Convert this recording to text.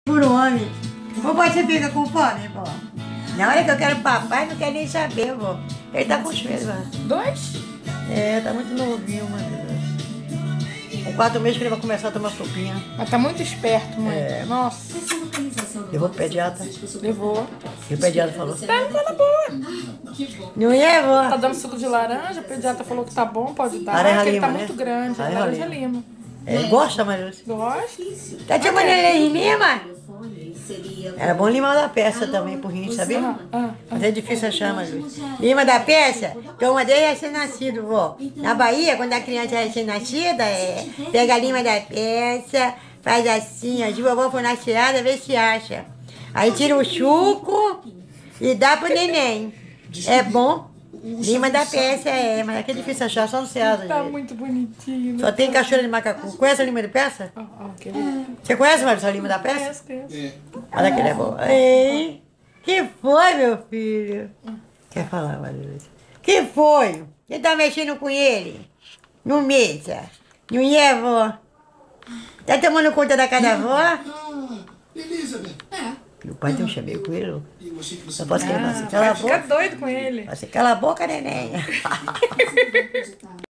Por homem. Ou você fica com fome, vó? Na hora que eu quero papai, não quer nem saber, vó. Ele tá com os filhos, vó. 2? É, tá muito novinho, mano. Com 4 meses que ele vai começar a tomar sopinha. Mas tá muito esperto, mãe. É. Nossa. Levou pro pediatra. Levou. E o pediatra falou. Tá na boa. Não é, Tá vó? dando suco de laranja, o pediatra falou que tá bom, pode dar. Laranja Porque ele lima, tá né? muito grande. Laranja Laranja lima. lima. É, gosta, Mariluz? Gosta? Tá te chamando ele em Lima? Era bom Lima da Peça também pro rim, sabia? Mas é difícil achar, Mariluz. Lima da Peça, toma desde recém-nascido, vó. Na Bahia, quando a criança é recém-nascida, pega a Lima da Peça, faz assim, a vovó foi na cheada, vê se acha. Aí tira o suco e dá pro neném. É bom. Lima da Peça mas aqui é difícil achar, só no Ceasa. Tá gente. muito bonitinho. Só tem cachorro de macacu. Conhece a Lima da Peça? Quer Você conhece, Marcos, a Lima da Peça? ver? Olha que ele é bom. Ei, que foi, meu filho? Quer falar, Mariluz? Que foi? Você tá mexendo com ele? Não mexa. Não é, vó? Tá tomando conta da casa da vó? Elizabeth. Meu pai tem um chameio com ele. Eu achei que você Eu posso queimar assim. Vai Cala a ficar boca. doido com ele. Você cala a boca, neném.